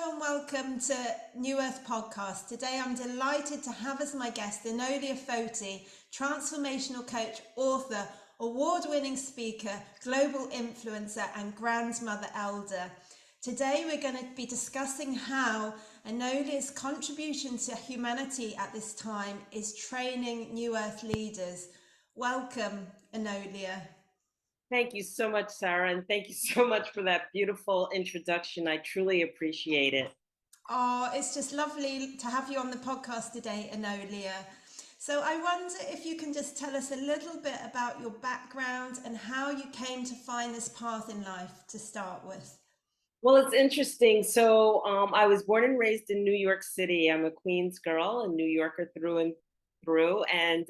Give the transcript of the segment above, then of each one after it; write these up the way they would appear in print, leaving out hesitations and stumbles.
and welcome to New Earth Podcast. Today I'm delighted to have as my guest Enolia Foti, transformational coach, author, award-winning speaker, global influencer and grandmother elder. Today we're going to be discussing how Enolia's contribution to humanity at this time is training New Earth leaders. Welcome, Enolia. Thank you so much, Sarah, and thank you so much for that beautiful introduction. I truly appreciate it. Oh, it's just lovely to have you on the podcast today, Enolia. So I wonder if you can just tell us a little bit about your background and how you came to find this path in life to start with. Well, it's interesting. So I was born and raised in New York City. I'm a Queens girl, a New Yorker through and through. And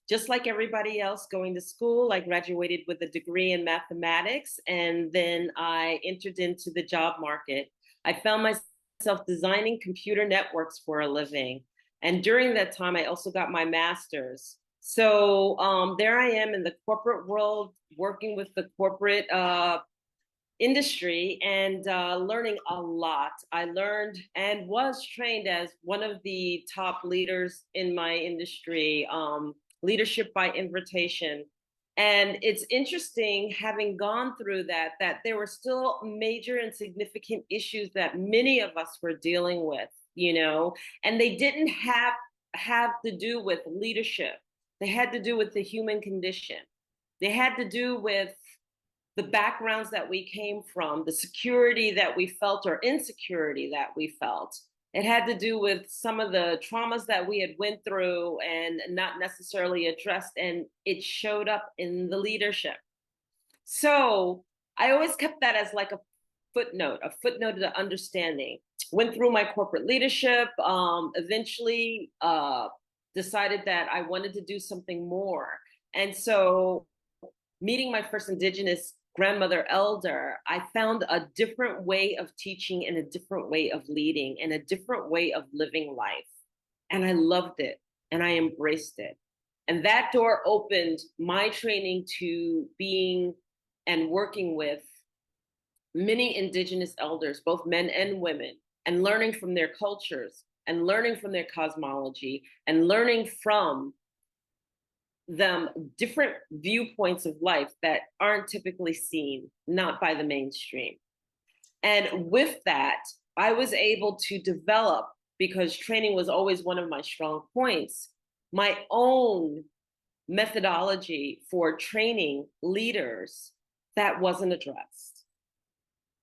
just like everybody else going to school, I graduated with a degree in mathematics. And then I entered into the job market. I found myself designing computer networks for a living. And during that time, I also got my master's. So there I am in the corporate world, working with the corporate industry and learning a lot. I learned and was trained as one of the top leaders in my industry, leadership by invitation. And it's interesting, having gone through that there were still major and significant issues that many of us were dealing with, and they didn't have to do with leadership. They had to do with the human condition. They had to do with the backgrounds that we came from, the security that we felt or insecurity that we felt. It had to do with some of the traumas that we had went through and not necessarily addressed, and it showed up in the leadership. So I always kept that as like a footnote to understanding. Went through my corporate leadership, eventually decided that I wanted to do something more. And so meeting my first Indigenous grandmother elder, I found a different way of teaching and a different way of leading and a different way of living life. And I loved it and I embraced it. And that door opened my training to being and working with many Indigenous elders, both men and women, and learning from their cultures and learning from their cosmology and learning from them different viewpoints of life that aren't typically seen, not by the mainstream. And with that, I was able to develop, because training was always one of my strong points, my own methodology for training leaders that wasn't addressed.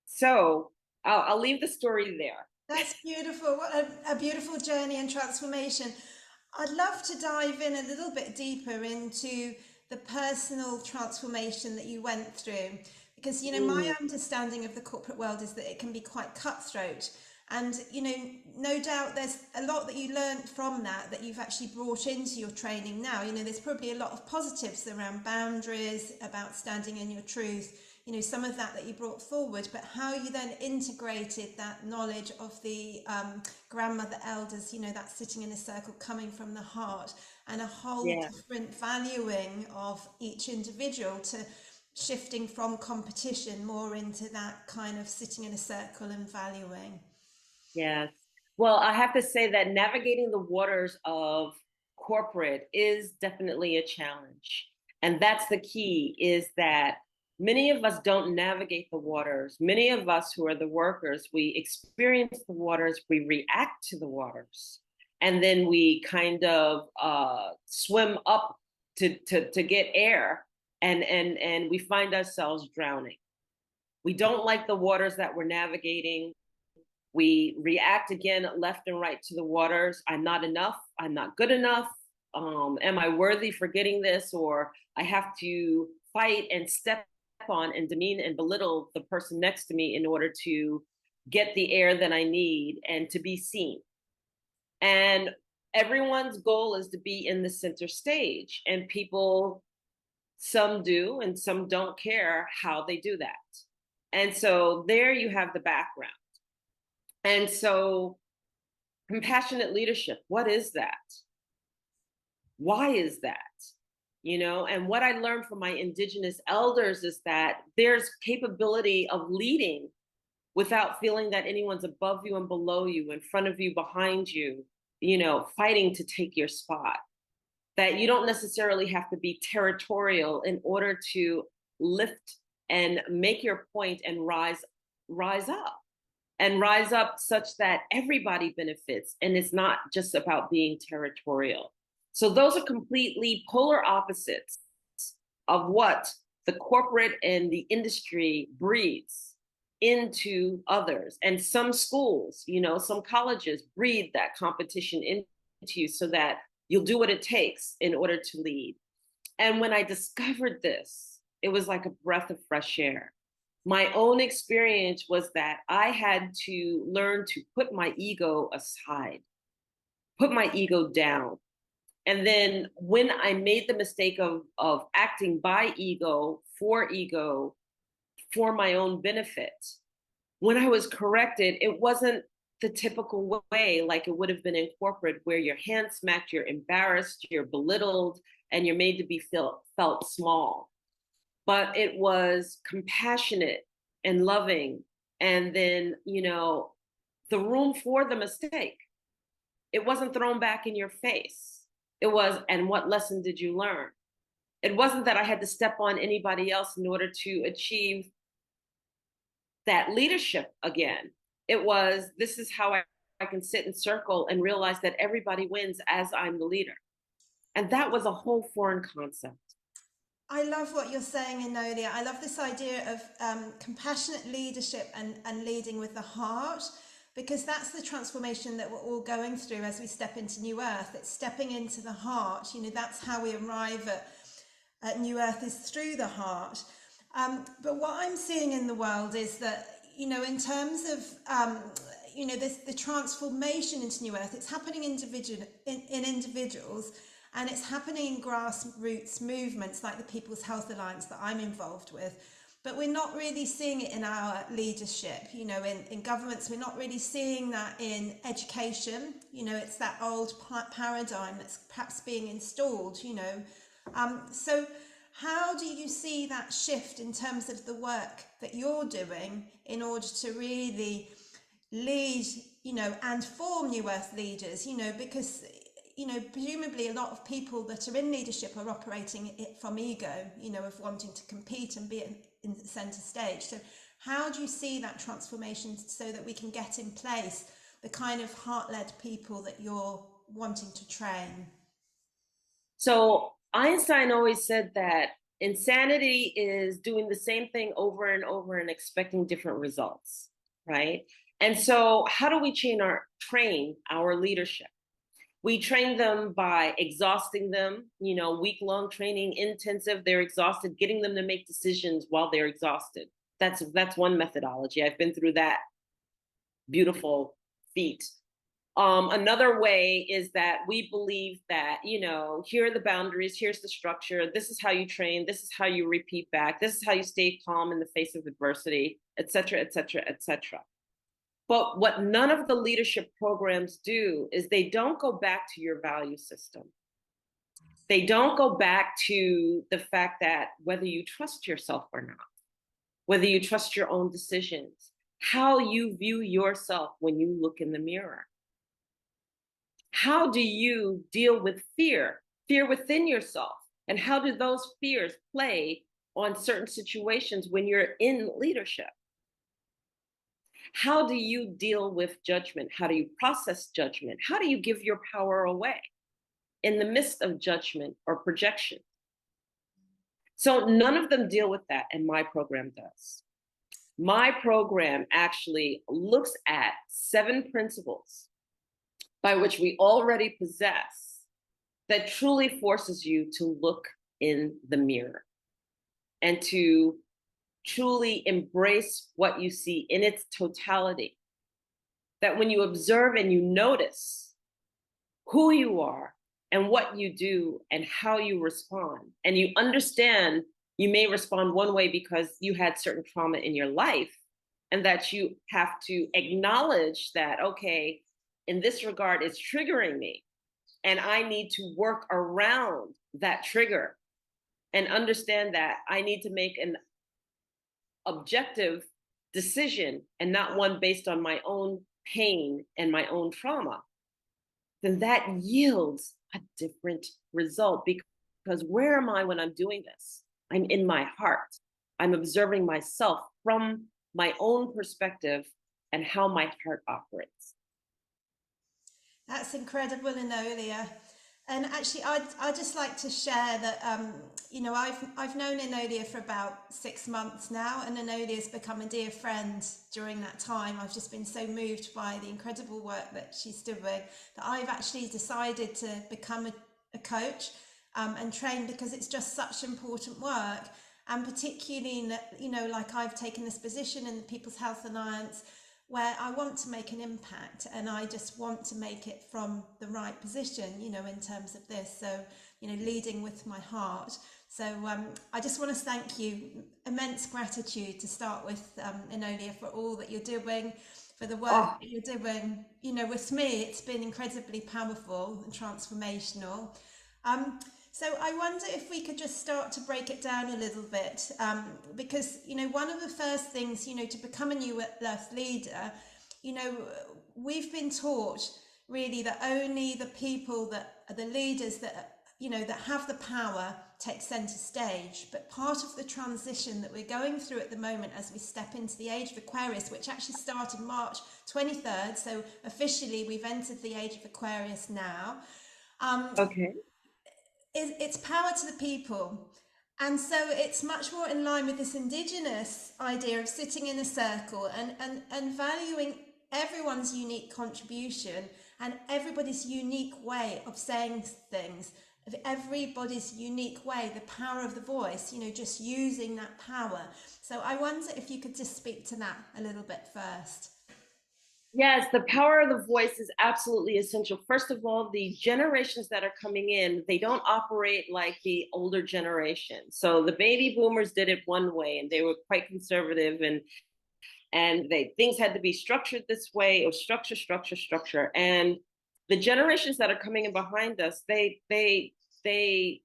So I'll leave the story there. That's beautiful. What a beautiful journey and transformation. I'd love to dive in a little bit deeper into the personal transformation that you went through, because my understanding of the corporate world is that it can be quite cutthroat, and no doubt there's a lot that you learned from that you've actually brought into your training now. There's probably a lot of positives around boundaries, about standing in your truth, some of that you brought forward, but how you then integrated that knowledge of the grandmother elders, that sitting in a circle, coming from the heart, and a whole different valuing of each individual, to shifting from competition more into that kind of sitting in a circle and valuing. Yes. Well, I have to say that navigating the waters of corporate is definitely a challenge. And that's the key, is that many of us don't navigate the waters. Many of us who are the workers, we experience the waters, we react to the waters, and then we kind of swim up to get air, and we find ourselves drowning. We don't like the waters that we're navigating. We react again left and right to the waters. I'm not enough. I'm not good enough. Am I worthy for getting this? Or I have to fight and step on and demean and belittle the person next to me in order to get the air that I need and to be seen. And everyone's goal is to be in the center stage, and people, some do and some don't care how they do that. And so there you have the background. And so compassionate leadership, what is that? Why is that? And what I learned from my Indigenous elders is that there's capability of leading without feeling that anyone's above you and below you, in front of you, behind you, fighting to take your spot. That you don't necessarily have to be territorial in order to lift and make your point and rise up and rise up such that everybody benefits. And it's not just about being territorial. So those are completely polar opposites of what the corporate and the industry breeds into others. And some schools, some colleges breed that competition into you so that you'll do what it takes in order to lead. And when I discovered this, it was like a breath of fresh air. My own experience was that I had to learn to put my ego aside, put my ego down. And then when I made the mistake of acting by ego, for my own benefit, when I was corrected, it wasn't the typical way like it would have been in corporate, where you're hand smacked, you're embarrassed, you're belittled, and you're made to be felt small. But it was compassionate and loving. And then, the room for the mistake. It wasn't thrown back in your face. It was, and what lesson did you learn? It wasn't that I had to step on anybody else in order to achieve that leadership again. It was, this is how I can sit in circle and realize that everybody wins as I'm the leader. And that was a whole foreign concept. I love what you're saying, Enolia. I love this idea of compassionate leadership and leading with the heart, because that's the transformation that we're all going through as we step into New Earth. It's stepping into the heart. that's how we arrive at New Earth, is through the heart. But what I'm seeing in the world is that, in terms of, the transformation into New Earth, it's happening in individuals, and it's happening in grassroots movements like the People's Health Alliance that I'm involved with. But we're not really seeing it in our leadership, in governments. We're not really seeing that in education. It's that old paradigm that's perhaps being installed, So how do you see that shift in terms of the work that you're doing in order to really lead, and form New Earth leaders, because, presumably a lot of people that are in leadership are operating it from ego, of wanting to compete and be in the center stage. So how do you see that transformation so that we can get in place the kind of heart-led people that you're wanting to train? So Einstein always said that insanity is doing the same thing over and over and expecting different results, right? And so how do we train our leadership? We train them by exhausting them, week-long training, intensive, they're exhausted, getting them to make decisions while they're exhausted. That's one methodology. I've been through that beautiful feat. Another way is that we believe that, here are the boundaries, here's the structure, this is how you train, this is how you repeat back, this is how you stay calm in the face of adversity, et cetera, et cetera, et cetera. But what none of the leadership programs do is they don't go back to your value system. They don't go back to the fact that whether you trust yourself or not, whether you trust your own decisions, how you view yourself when you look in the mirror. How do you deal with fear within yourself? And how do those fears play on certain situations when you're in leadership? How do you deal with judgment? How do you process judgment? How do you give your power away in the midst of judgment or projection? So none of them deal with that, and my program does. My program actually looks at 7 principles by which we already possess that truly forces you to look in the mirror and to truly embrace what you see in its totality. That when you observe and you notice who you are and what you do and how you respond, and you understand you may respond one way because you had certain trauma in your life, and that you have to acknowledge that, okay, in this regard, it's triggering me, and I need to work around that trigger and understand that I need to make an objective decision and not one based on my own pain and my own trauma, then that yields a different result. Because where am I when I'm doing this? I'm in my heart. I'm observing myself from my own perspective and how my heart operates. That's incredible, Enolia. And actually, I'd just like to share that, I've known Enolia for about 6 months now, and Enolia's become a dear friend during that time. I've just been so moved by the incredible work that she's doing that I've actually decided to become a coach and train, because it's just such important work. And particularly, like I've taken this position in the People's Health Alliance, where I want to make an impact, and I just want to make it from the right position, in terms of this. So, leading with my heart. So I just want to thank you, immense gratitude to start with, Enolia, for all that you're doing, for the work that you're doing. With me, it's been incredibly powerful and transformational. So I wonder if we could just start to break it down a little bit, because, one of the first things, to become a new Earth leader, we've been taught really that only the people that are the leaders that, that have the power take center stage. But part of the transition that we're going through at the moment as we step into the age of Aquarius, which actually started March 23rd, so officially we've entered the age of Aquarius now. Okay. It's power to the people. And so it's much more in line with this Indigenous idea of sitting in a circle and valuing everyone's unique contribution and everybody's unique way of saying things, of everybody's unique way, the power of the voice, just using that power. So I wonder if you could just speak to that a little bit first. Yes, the power of the voice is absolutely essential. First of all, the generations that are coming in, they don't operate like the older generation. So the baby boomers did it one way, and they were quite conservative, and things had to be structured this way, or structure. And the generations that are coming in behind us, they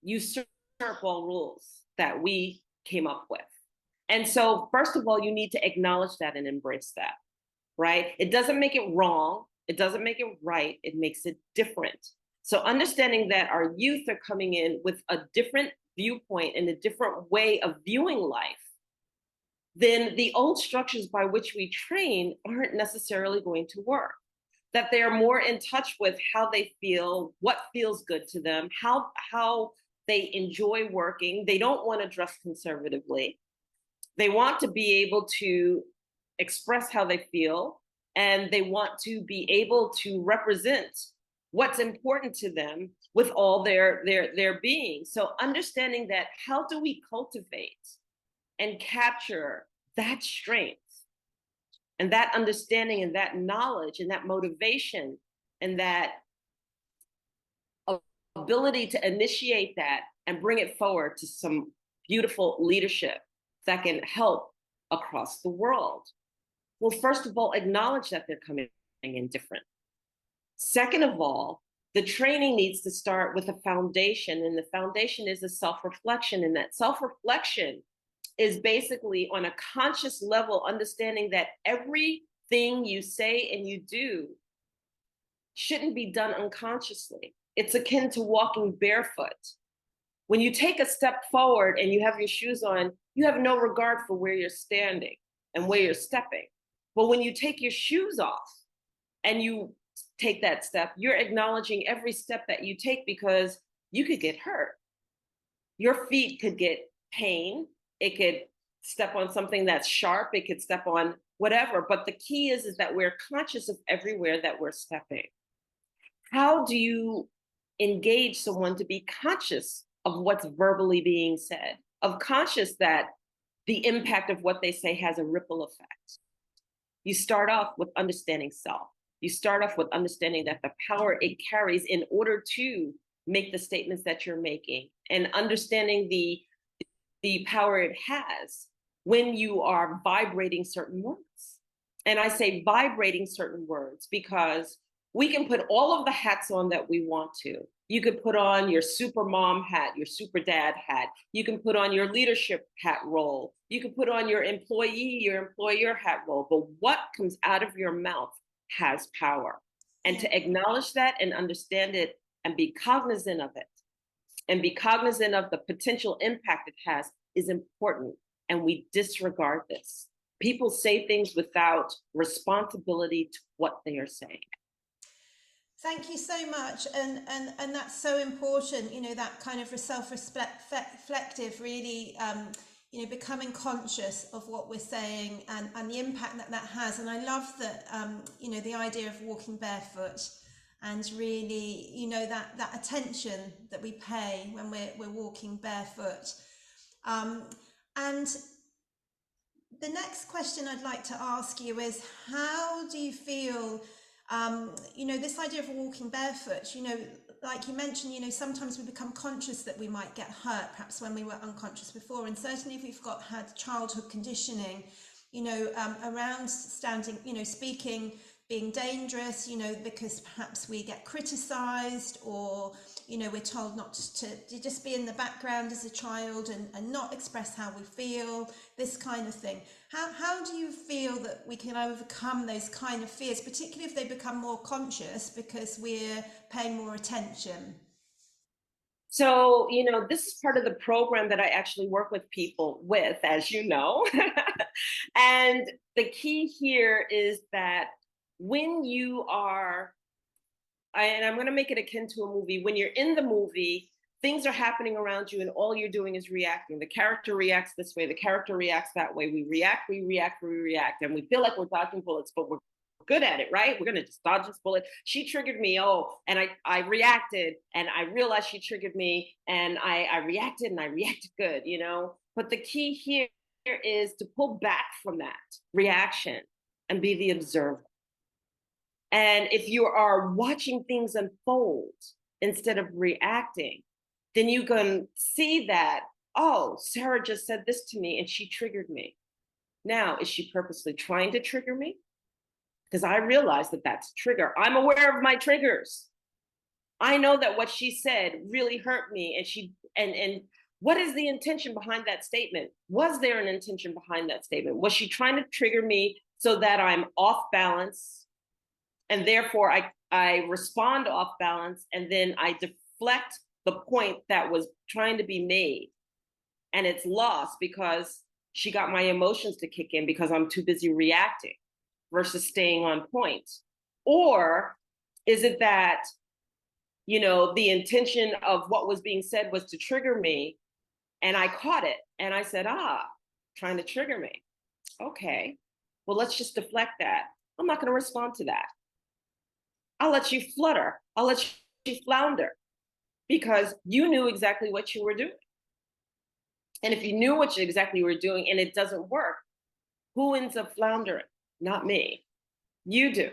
usurp all rules that we came up with. And so, first of all, you need to acknowledge that and embrace that. Right? It doesn't make it wrong. It doesn't make it right. It makes it different. So understanding that our youth are coming in with a different viewpoint and a different way of viewing life, then the old structures by which we train aren't necessarily going to work. That they are more in touch with how they feel, what feels good to them, how they enjoy working. They don't want to dress conservatively. They want to be able to express how they feel, and they want to be able to represent what's important to them with all their being. So understanding that, how do we cultivate and capture that strength and that understanding and that knowledge and that motivation and that ability to initiate that and bring it forward to some beautiful leadership that can help across the world? Well, first of all, acknowledge that they're coming in different. Second of all, the training needs to start with a foundation, and the foundation is a self-reflection. And that self-reflection is basically on a conscious level, understanding that everything you say and you do shouldn't be done unconsciously. It's akin to walking barefoot. When you take a step forward and you have your shoes on, you have no regard for where you're standing and where you're stepping. But when you take your shoes off and you take that step, you're acknowledging every step that you take, because you could get hurt. Your feet could get pain. It could step on something that's sharp. It could step on whatever. But the key is that we're conscious of everywhere that we're stepping. How do you engage someone to be conscious of what's verbally being said, of conscious that the impact of what they say has a ripple effect? You start off with understanding self. You start off with understanding that the power it carries in order to make the statements that you're making, and understanding the power it has when you are vibrating certain words. And I say vibrating certain words because we can put all of the hats on that we want to. You could put on your super mom hat, your super dad hat. You can put on your leadership hat role. You can put on your employee, your employer hat role. But what comes out of your mouth has power. And to acknowledge that and understand it and be cognizant of it and be cognizant of the potential impact it has is important. And we disregard this. People say things without responsibility to what they are saying. Thank you so much, and that's so important. You know, that kind of self-reflective, really, becoming conscious of what we're saying and the impact that that has. And I love that, the idea of walking barefoot, and really, that attention that we pay when we're walking barefoot. And the next question I'd like to ask you is, how do you feel? This idea of walking barefoot, like you mentioned, sometimes we become conscious that we might get hurt, perhaps when we were unconscious before. And certainly if we've had childhood conditioning, around standing, speaking, being dangerous, because perhaps we get criticized, or, we're told not to just be in the background as a child and not express how we feel, this kind of thing. How do you feel that we can overcome those kind of fears, particularly if they become more conscious because we're paying more attention? So, this is part of the program that I actually work with people with, as you know. And the key here is that when you are, and I'm going to make it akin to a movie, when you're in the movie, things are happening around you and all you're doing is reacting. The character reacts this way, the character reacts that way. We react, and we feel like we're dodging bullets, but we're good at it, right? We're going to just dodge this bullet. She triggered me. Oh, and I reacted, and I realized she triggered me, and I reacted, and I reacted good, But the key here is to pull back from that reaction and be the observer. And if you are watching things unfold instead of reacting, then you can see that, oh, Sarah just said this to me and she triggered me. Now, is she purposely trying to trigger me? Because I realize that that's a trigger. I'm aware of my triggers. I know that what she said really hurt me, and what is the intention behind that statement? Was there an intention behind that statement? Was she trying to trigger me so that I'm off balance, and therefore I respond off balance, and then I deflect the point that was trying to be made, and it's lost because she got my emotions to kick in because I'm too busy reacting versus staying on point? Or is it that, the intention of what was being said was to trigger me, and I caught it and I said, trying to trigger me. Okay, well, let's just deflect that. I'm not going to respond to that. I'll let you flutter. I'll let you flounder because you knew exactly what you were doing. And if you knew what you exactly were doing and it doesn't work, who ends up floundering? Not me. You do.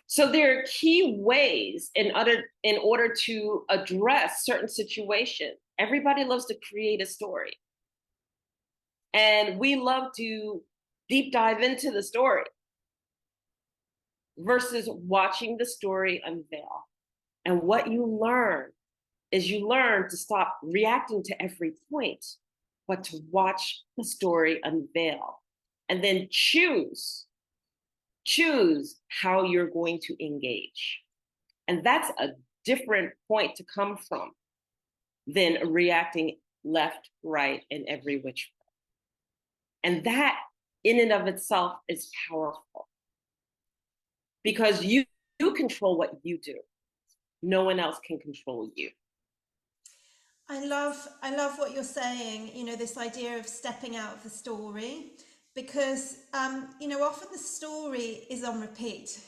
So there are key ways in order to address certain situations. Everybody loves to create a story. And we love to deep dive into the story versus watching the story unveil. And what you learn is you learn to stop reacting to every point, but to watch the story unveil and then choose how you're going to engage. And that's a different point to come from than reacting left, right, and every which way. And that in and of itself is powerful because you control what you do. No one else can control you. I love what you're saying, this idea of stepping out of the story, because, often the story is on repeat.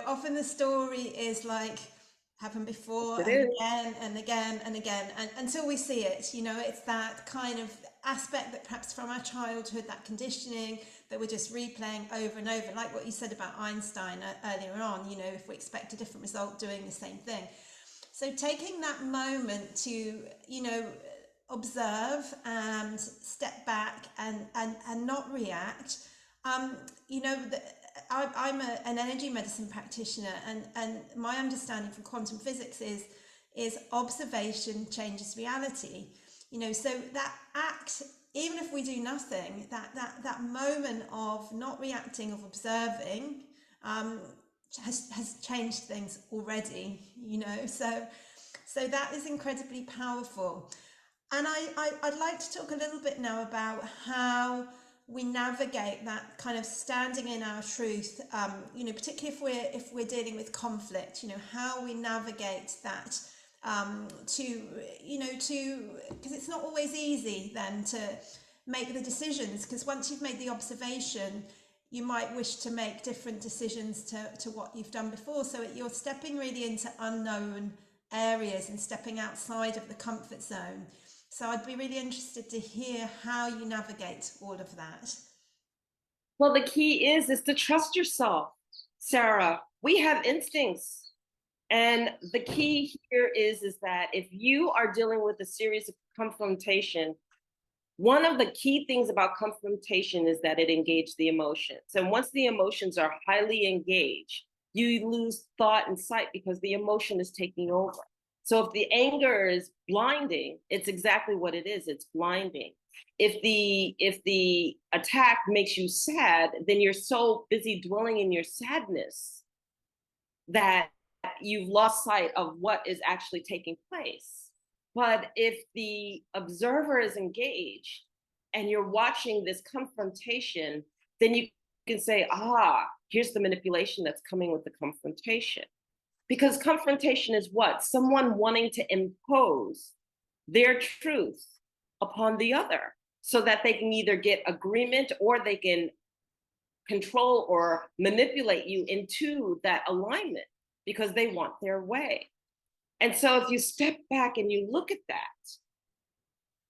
Often the story is like happened before and again and again and again, and until we see it. It's that kind of aspect that perhaps from our childhood, that conditioning that we're just replaying over and over, like what you said about Einstein earlier on, if we expect a different result doing the same thing. So taking that moment to, observe and step back and not react, I'm an energy medicine practitioner, and my understanding from quantum physics is observation changes reality. So that act, even if we do nothing, that moment of not reacting, of observing, has changed things already. So that is incredibly powerful. And I'd like to talk a little bit now about how we navigate that kind of standing in our truth, particularly if we're dealing with conflict, how we navigate that, because it's not always easy then to make the decisions, because once you've made the observation, you might wish to make different decisions to what you've done before. So you're stepping really into unknown areas and stepping outside of the comfort zone. So I'd be really interested to hear how you navigate all of that. Well, the key is to trust yourself, Sarah. We have instincts. And the key here is that if you are dealing with a series of confrontation, one of the key things about confrontation is that it engages the emotions. And once the emotions are highly engaged, you lose thought and sight because the emotion is taking over. So if the anger is blinding, it's exactly what it is. It's blinding. If the attack makes you sad, then you're so busy dwelling in your sadness that you've lost sight of what is actually taking place. But if the observer is engaged and you're watching this confrontation, then you can say, here's the manipulation that's coming with the confrontation. Because confrontation is what? Someone wanting to impose their truth upon the other so that they can either get agreement or they can control or manipulate you into that alignment because they want their way. And so if you step back and you look at that,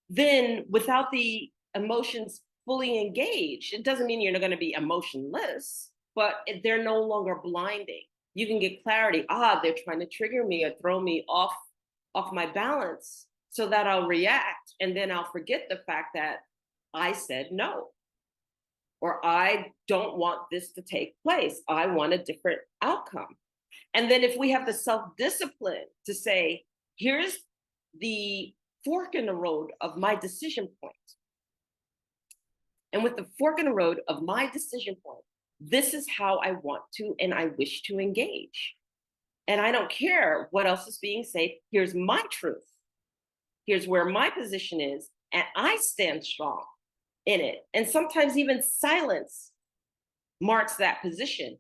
then without the emotions fully engaged, it doesn't mean you're not going to be emotionless, but they're no longer blinding. You can get clarity. They're trying to trigger me or throw me off my balance so that I'll react. And then I'll forget the fact that I said no, or I don't want this to take place. I want a different outcome. And then if we have the self-discipline to say, here's the fork in the road of my decision point. And with the fork in the road of my decision point, this is how I want to and I wish to engage. And I don't care what else is being said. Here's my truth. Here's where my position is. And I stand strong in it. And sometimes even silence marks that position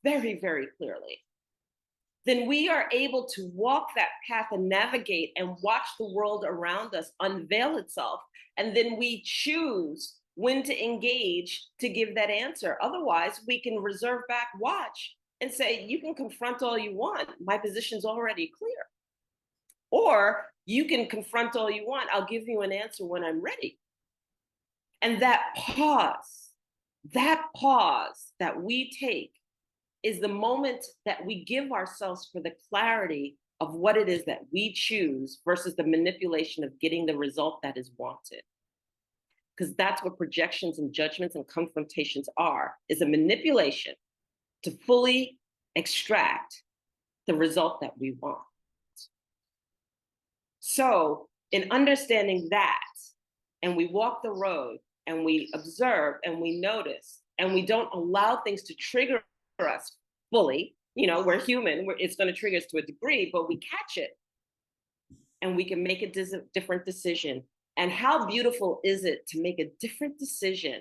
very, very clearly. Then we are able to walk that path and navigate and watch the world around us unveil itself. And then we choose when to engage to give that answer. Otherwise, we can reserve back, watch, and say, you can confront all you want. My position's already clear. Or you can confront all you want. I'll give you an answer when I'm ready. And that pause that we take is the moment that we give ourselves for the clarity of what it is that we choose versus the manipulation of getting the result that is wanted. Because that's what projections and judgments and confrontations is a manipulation to fully extract the result that we want. So in understanding that, and we walk the road and we observe and we notice and we don't allow things to trigger us fully, we're human, it's going to trigger us to a degree, but we catch it and we can make a different decision. And how beautiful is it to make a different decision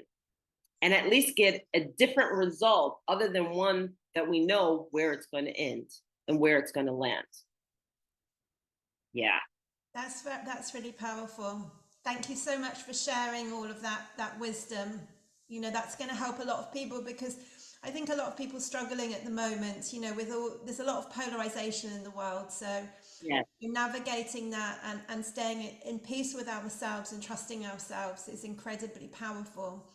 and at least get a different result other than one that we know where it's going to end and where it's going to land. Yeah. That's really powerful. Thank you so much for sharing all of that wisdom. That's going to help a lot of people, because I think a lot of people struggling at the moment, there's a lot of polarization in the world. So yeah, navigating that and staying in peace with ourselves and trusting ourselves is incredibly powerful.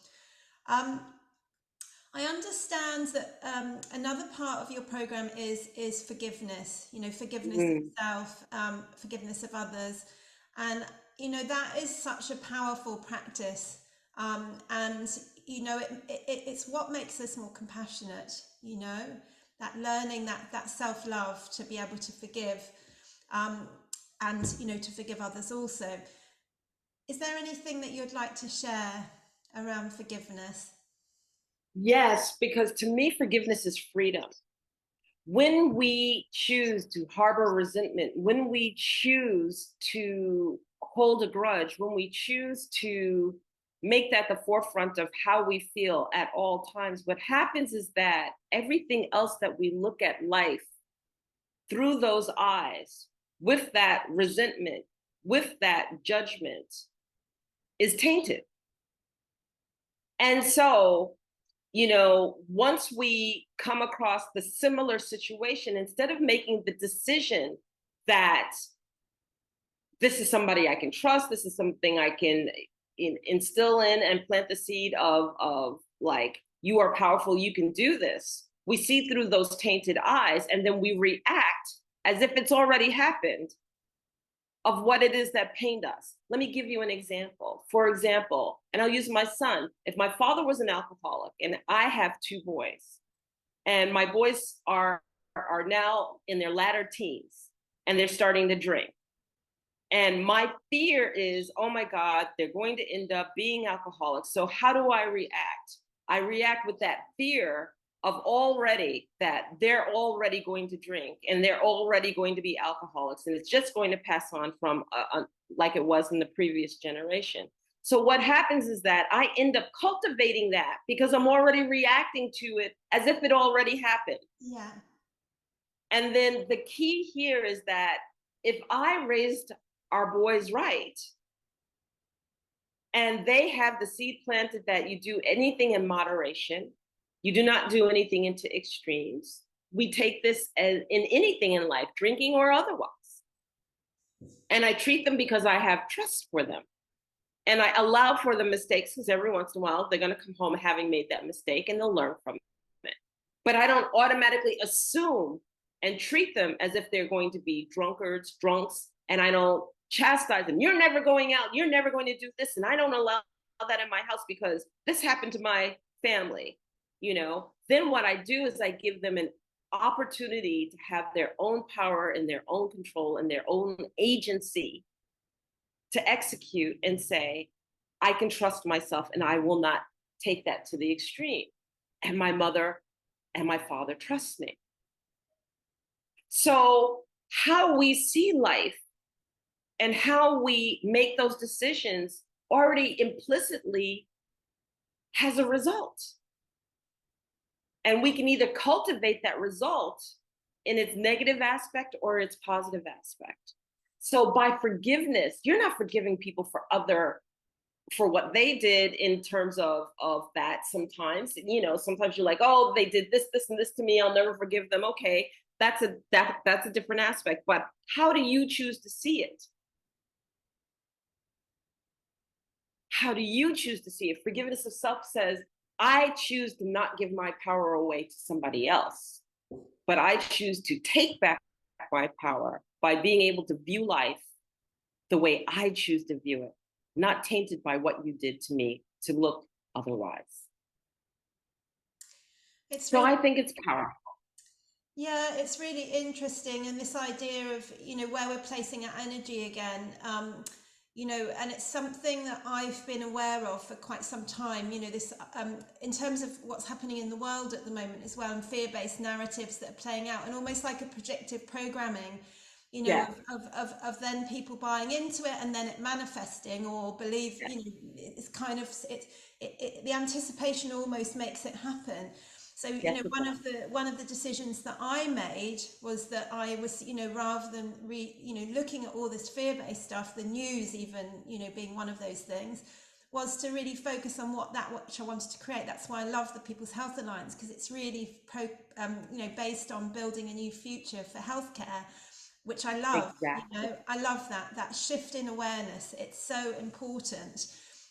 I understand that another part of your program is forgiveness, forgiveness of self, forgiveness of others. And, that is such a powerful practice. And, it's what makes us more compassionate, that learning, that self-love to be able to forgive, and to forgive others also. Is there anything that you'd like to share around forgiveness? Yes, because to me, forgiveness is freedom. When we choose to harbor resentment, when we choose to hold a grudge, when we choose to make that the forefront of how we feel at all times, what happens is that everything else that we look at life through those eyes, with that resentment, with that judgment, is tainted. And so, once we come across the similar situation, instead of making the decision that this is somebody I can trust, this is something I can instill in and plant the seed of like, you are powerful, you can do this, we see through those tainted eyes, and then we react as if it's already happened of what it is that pained us. Let me give you an example. For example, and I'll use my son. If my father was an alcoholic, and I have two boys, and my boys are now in their latter teens, and they're starting to drink. And my fear is, oh my God, they're going to end up being alcoholics. So how do I react? I react with that fear of already that they're already going to drink and they're already going to be alcoholics, and it's just going to pass on from like it was in the previous generation. So what happens is that I end up cultivating that because I'm already reacting to it as if it already happened. Yeah. And then the key here is that if I raised our boys right, and they have the seed planted that you do anything in moderation, you do not do anything into extremes. We take this as in anything in life, drinking or otherwise. And I treat them because I have trust for them. And I allow for the mistakes because every once in a while they're going to come home having made that mistake and they'll learn from it. But I don't automatically assume and treat them as if they're going to be drunkards, drunks, and I don't chastise them. You're never going out. You're never going to do this. And I don't allow that in my house because this happened to my family. Then what I do is I give them an opportunity to have their own power and their own control and their own agency to execute and say, I can trust myself and I will not take that to the extreme. And my mother and my father trust me. So how we see life and how we make those decisions already implicitly has a result. And we can either cultivate that result in its negative aspect or its positive aspect. So by forgiveness, you're not forgiving people for what they did in terms of that sometimes. Sometimes you're like, oh, they did this, and this to me, I'll never forgive them. Okay, that's a different aspect. But how do you choose to see it? How do you choose to see it? Forgiveness of self says, I choose to not give my power away to somebody else, but I choose to take back my power by being able to view life the way I choose to view it, not tainted by what you did to me to look otherwise. So I think it's powerful. Yeah, it's really interesting. And this idea of, where we're placing our energy again, and it's something that I've been aware of for quite some time, this, in terms of what's happening in the world at the moment as well, and fear-based narratives that are playing out, and almost like a predictive programming, Yeah. of then people buying into it and then it manifesting or believe, it's kind of, the anticipation almost makes it happen. So, Yes, one of the decisions that I made was that I was, rather than looking at all this fear-based stuff, the news even, being one of those things, was to really focus on which I wanted to create. That's why I love the People's Health Alliance, because it's really based on building a new future for healthcare, which I love. exactly. I love that shift in awareness. It's so important.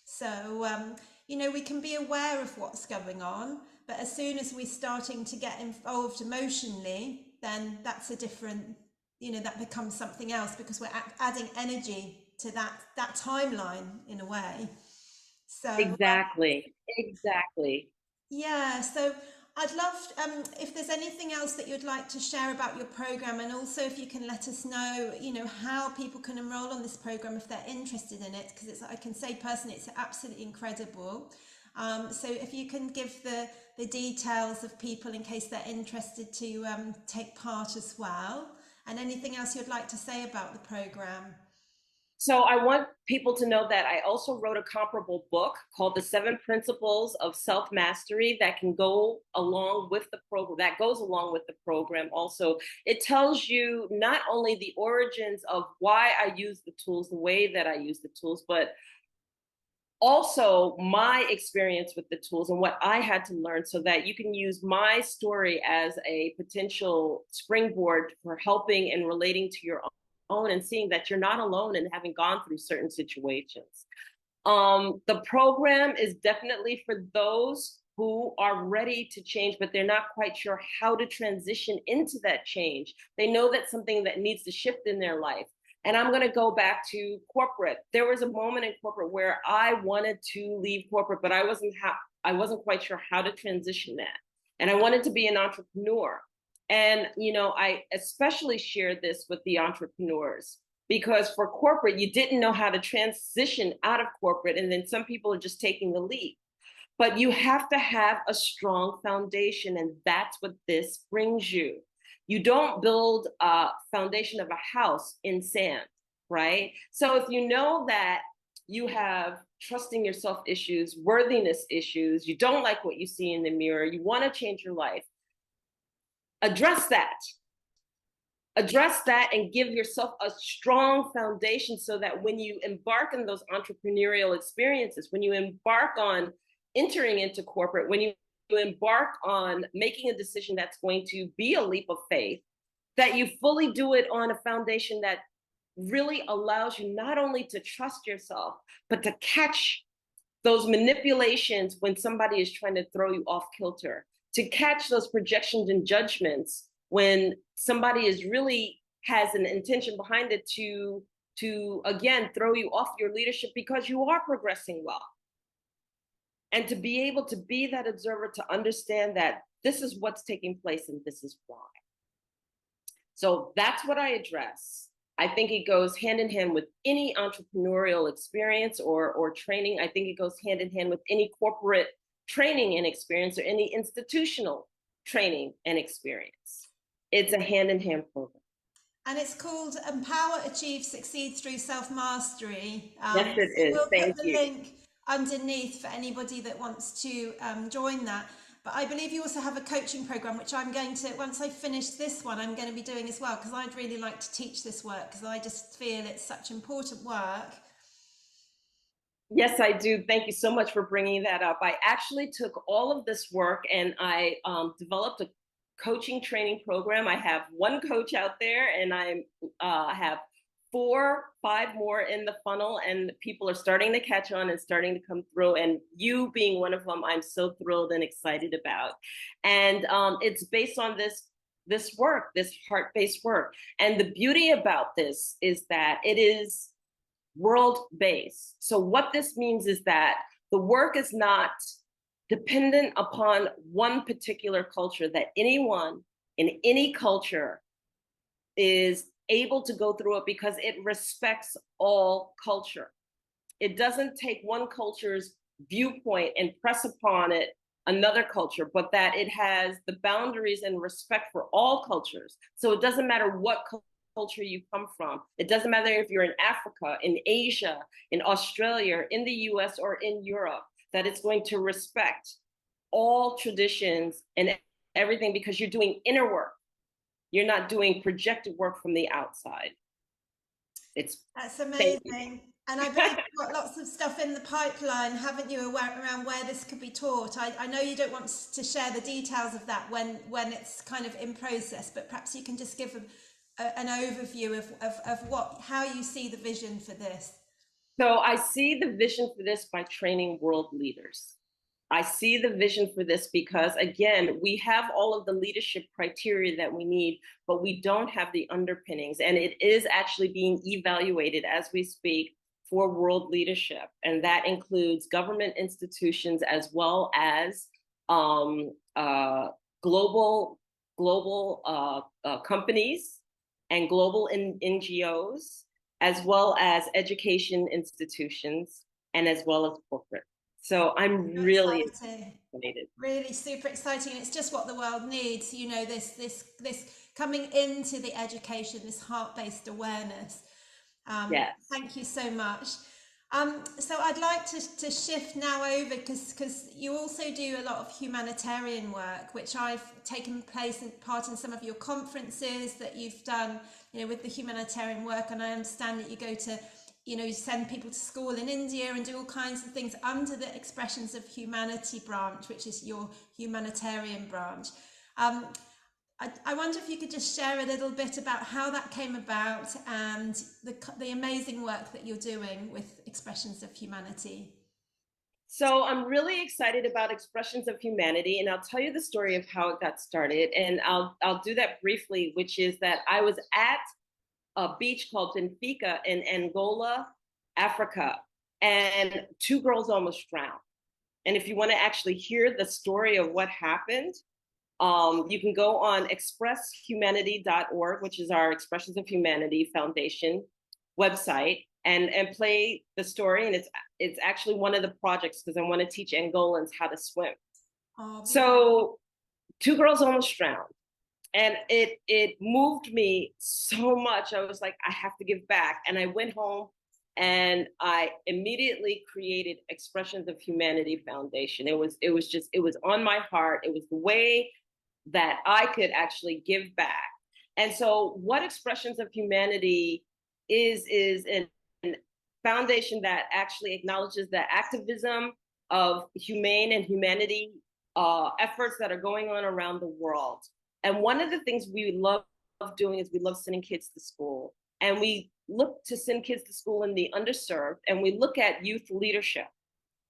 So we can be aware of what's going on, but as soon as we're starting to get involved emotionally, then that's a different, that becomes something else, because we're adding energy to that timeline in a way. So Exactly. Exactly. yeah, so I'd love if there's anything else that you'd like to share about your program, and also if you can let us know, how people can enroll on this program if they're interested in it, because I can say personally, it's absolutely incredible. So if you can give the details of people in case they're interested to take part as well, and anything else you'd like to say about the program. So I want people to know that I also wrote a comparable book called The Seven Principles of Self-Mastery that can go along with the program, that goes along with the program also. It tells you not only the origins of why I use the tools, the way that I use the tools, but also my experience with the tools and what I had to learn so that you can use my story as a potential springboard for helping and relating to your own and seeing that you're not alone and having gone through certain situations. The program is definitely for those who are ready to change, but they're not quite sure how to transition into that change. They know that's something that needs to shift in their life. And I'm going to go back to corporate. There was a moment in corporate where I wanted to leave corporate, but I wasn't quite sure how to transition that. And I wanted to be an entrepreneur. And I especially shared this with the entrepreneurs because for corporate, you didn't know how to transition out of corporate. And then some people are just taking the leap. But you have to have a strong foundation, and that's what this brings you. You don't build a foundation of a house in sand, right? So if you know that you have trusting yourself issues, worthiness issues, you don't like what you see in the mirror, you want to change your life, address that. Address that and give yourself a strong foundation so that when you embark on those entrepreneurial experiences, when you embark on entering into corporate, when you embark on making a decision that's going to be a leap of faith, that you fully do it on a foundation that really allows you not only to trust yourself, but to catch those manipulations when somebody is trying to throw you off kilter, to catch those projections and judgments when somebody is really has an intention behind it to again throw you off your leadership because you are progressing well. And to be able to be that observer, to understand that this is what's taking place and this is why. So that's what I address. I think it goes hand in hand with any entrepreneurial experience or training. I think it goes hand in hand with any corporate training and experience or any institutional training and experience. It's a hand in hand program. And it's called Empower, Achieve, Succeed Through Self-Mastery. Yes, it So is. we'll put Thank the you. link underneath for anybody that wants to join that. But I believe you also have a coaching program, which I'm going to, once I finish this one, I'm going to be doing as well, because I'd really like to teach this work, because I just feel it's such important work. Yes, I do. Thank you so much for bringing that up. I actually took all of this work and I developed a coaching training program. I have one coach out there, and I have 5 more in the funnel, and people are starting to catch on and starting to come through. And you being one of them, I'm so thrilled and excited about. And it's based on this work, this heart-based work. And the beauty about this is that it is world-based. So what this means is that the work is not dependent upon one particular culture, that anyone in any culture is able to go through it because it respects all culture. It doesn't take one culture's viewpoint and press upon it another culture, but that it has the boundaries and respect for all cultures. So it doesn't matter what culture you come from. It doesn't matter if you're in Africa, in Asia, in Australia, in the US, or in Europe, that it's going to respect all traditions and everything because you're doing inner work. You're not doing projected work from the outside. That's amazing. And I believe you've got lots of stuff in the pipeline, haven't you, around where this could be taught? I know you don't want to share the details of that when it's kind of in process, but perhaps you can just give an overview of how you see the vision for this. So I see the vision for this by training world leaders. I see the vision for this because, again, we have all of the leadership criteria that we need, but we don't have the underpinnings. And it is actually being evaluated as we speak for world leadership. And that includes government institutions as well as um, uh, global companies and global NGOs, as well as education institutions, and as well as corporate. So I'm So really exciting. excited. Really super exciting. It's just what the world needs, you know, this coming into the education, this heart-based awareness. Yes. Thank you so much. So I'd like to shift now over because you also do a lot of humanitarian work, which I've taken part in some of your conferences that you've done, you know, with the humanitarian work, and I understand that you go to, you know, you send people to school in India and do all kinds of things under the Expressions of Humanity branch, which is your humanitarian branch. Um, I wonder if you could just share a little bit about how that came about and the amazing work that you're doing with Expressions of Humanity. So I'm really excited about Expressions of Humanity, and I'll tell you the story of how it got started. And I'll do that briefly, which is that I was at a beach called Benfica in Angola, Africa, and two girls almost drowned. And if you want to actually hear the story of what happened, you can go on expresshumanity.org, which is our Expressions of Humanity Foundation website, and play the story. And it's actually one of the projects because I want to teach Angolans how to swim. Oh, So two girls almost drowned. And it moved me so much. I was like, I have to give back. And I went home and I immediately created Expressions of Humanity Foundation. It was on my heart. It was the way that I could actually give back. And so what Expressions of Humanity is an foundation that actually acknowledges the activism of humane and humanity efforts that are going on around the world. And one of the things we love doing is we love sending kids to school. And we look to send kids to school in the underserved, and we look at youth leadership.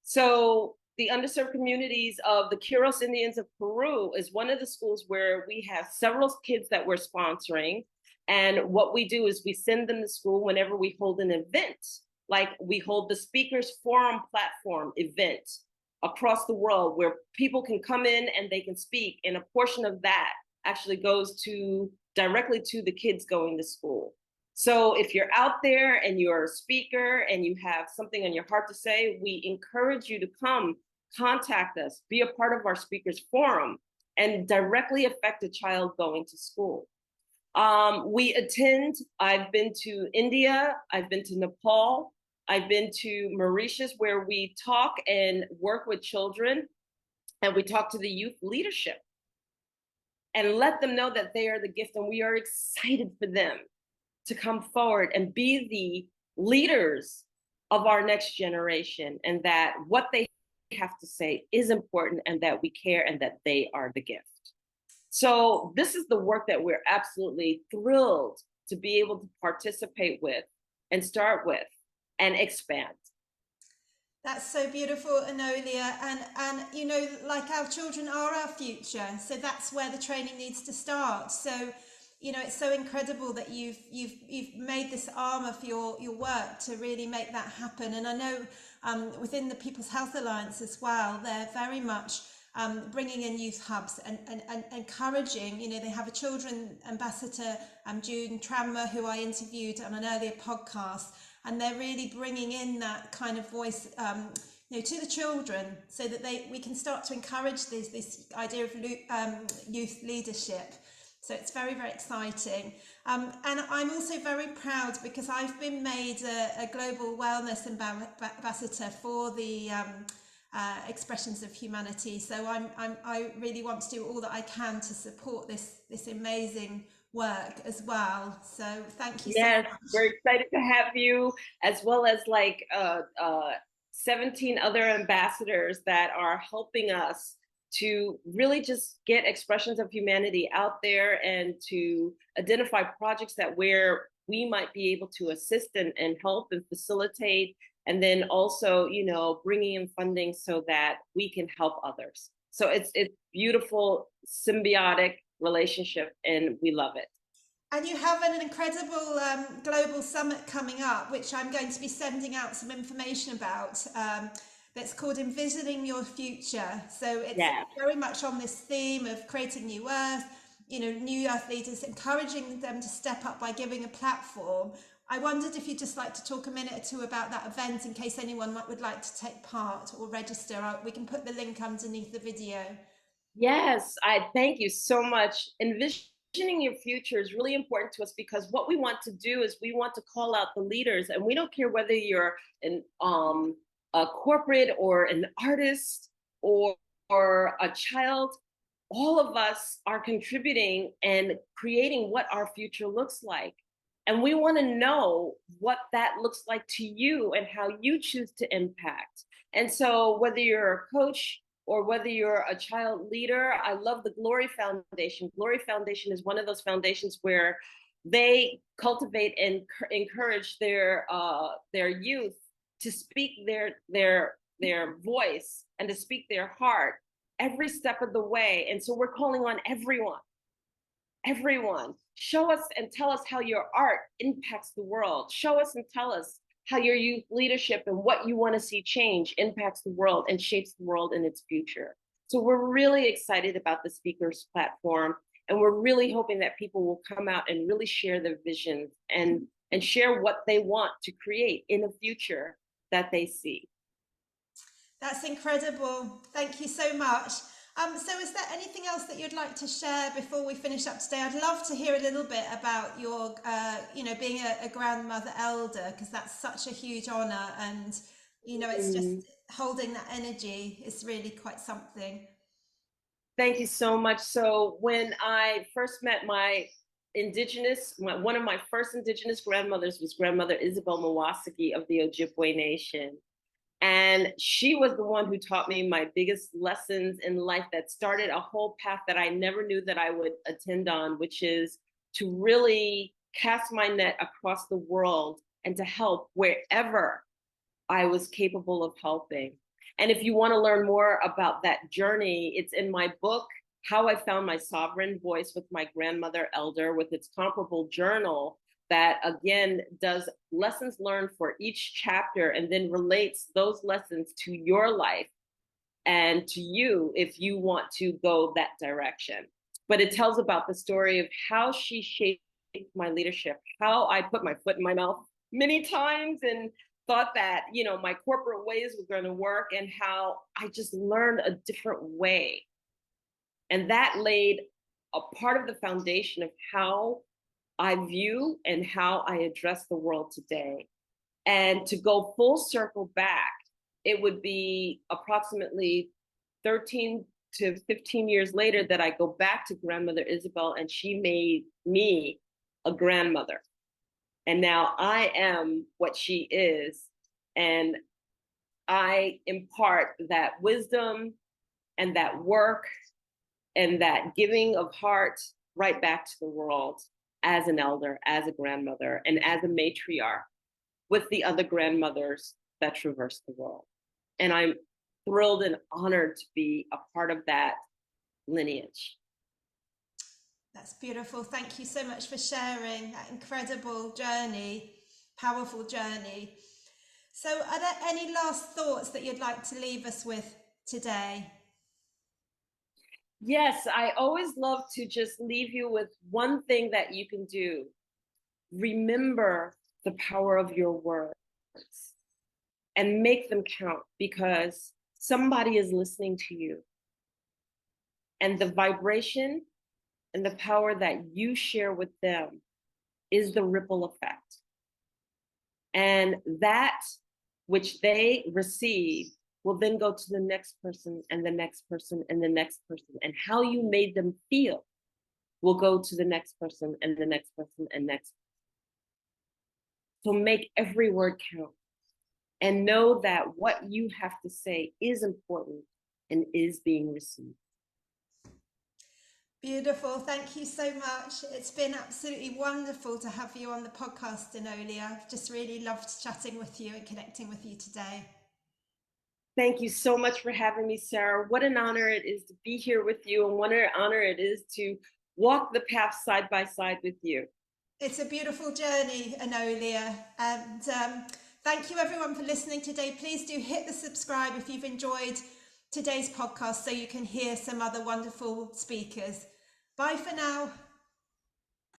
So the underserved communities of the Quiros Indians of Peru is one of the schools where we have several kids that we're sponsoring. And what we do is we send them to school whenever we hold an event, like we hold the Speakers Forum platform event across the world where people can come in and they can speak. And a portion of that actually goes directly to the kids going to school. So if you're out there and you're a speaker and you have something on your heart to say, we encourage you to come contact us, be a part of our speakers forum, and directly affect a child going to school. I've been to India, I've been to Nepal, I've been to Mauritius, where we talk and work with children, and we talk to the youth leadership and let them know that they are the gift, and we are excited for them to come forward and be the leaders of our next generation, and that what they have to say is important, and that we care, and that they are the gift. So this is the work that we're absolutely thrilled to be able to participate with and start with and expand. That's so beautiful, Enolia. And you know, like our children are our future. So that's where the training needs to start. So, you know, it's so incredible that you've made this armor for your work to really make that happen. And I know within the People's Health Alliance as well, they're very much bringing in youth hubs and encouraging, you know, they have a children ambassador, June Tranmer, who I interviewed on an earlier podcast, and they're really bringing in that kind of voice, you know, to the children, so that we can start to encourage this idea of youth leadership. So it's very, very exciting. And I'm also very proud because I've been made a global wellness ambassador for the Expressions of Humanity. So I really want to do all that I can to support this amazing work as well. So thank you so much. Yes, we're excited to have you, as well as 17 other ambassadors that are helping us to really just get Expressions of Humanity out there and to identify projects that where we might be able to assist and help and facilitate, and then also, you know, bringing in funding so that we can help others. So it's beautiful symbiotic relationship, and we love it. And you have an incredible global summit coming up, which I'm going to be sending out some information about. That's called Envisiting Your Future. So it's Yeah. very much on this theme of creating new earth, new earth leaders, encouraging them to step up by giving a platform. I wondered if you'd just like to talk a minute or two about that event in case anyone would like to take part or register. We can put the link underneath the video. Yes, I thank you so much. Envisioning your future is really important to us because what we want to do is we want to call out the leaders, and we don't care whether you're a corporate or an artist or a child. All of us are contributing and creating what our future looks like. And we want to know what that looks like to you and how you choose to impact. And so, whether you're a coach or whether you're a child leader, I love the Glory Foundation. Glory Foundation is one of those foundations where they cultivate and encourage their youth to speak their voice and to speak their heart every step of the way. And so we're calling on everyone. Show us and tell us how your art impacts the world. Show us and tell us how your youth leadership and what you want to see change impacts the world and shapes the world in its future. So we're really excited about the speakers platform, and we're really hoping that people will come out and really share their visions and share what they want to create in a future that they see. That's incredible. Thank you so much. So is there anything else that you'd like to share before we finish up today? I'd love to hear a little bit about your, being a grandmother elder, because that's such a huge honor. And, it's just holding that energy is really quite something. Thank you so much. So when I first met one of my first Indigenous grandmothers was Grandmother Isabel Mawasaki of the Ojibwe Nation. And she was the one who taught me my biggest lessons in life that started a whole path that I never knew that I would attend on, which is to really cast my net across the world and to help wherever I was capable of helping. And if you want to learn more about that journey, it's in my book, How I Found My Sovereign Voice with My Grandmother Elder, with its comparable journal that again does lessons learned for each chapter and then relates those lessons to your life and to you if you want to go that direction. But it tells about the story of how she shaped my leadership, how I put my foot in my mouth many times and thought that, my corporate ways were going to work, and how I just learned a different way. And that laid a part of the foundation of how I view and how I address the world today. And to go full circle back, it would be approximately 13 to 15 years later that I go back to Grandmother Isabel, and she made me a grandmother. And now I am what she is. And I impart that wisdom and that work and that giving of heart right back to the world as an elder, as a grandmother, and as a matriarch with the other grandmothers that traverse the world. And I'm thrilled and honored to be a part of that lineage. That's beautiful. Thank you so much for sharing that incredible journey, powerful journey. So, are there any last thoughts that you'd like to leave us with today? Yes, I always love to just leave you with one thing that you can do. Remember the power of your words and make them count, because somebody is listening to you. And the vibration and the power that you share with them is the ripple effect. And that which they receive will then go to the next person and the next person and the next person. And how you made them feel will go to the next person and the next person and next person. So make every word count and know that what you have to say is important and is being received. Beautiful. Thank you so much. It's been absolutely wonderful to have you on the podcast, Enolia. I've just really loved chatting with you and connecting with you today. Thank you so much for having me, Sarah. What an honor it is to be here with you, and what an honor it is to walk the path side by side with you. It's a beautiful journey, Enolia. And thank you everyone for listening today. Please do hit the subscribe if you've enjoyed today's podcast so you can hear some other wonderful speakers. Bye for now.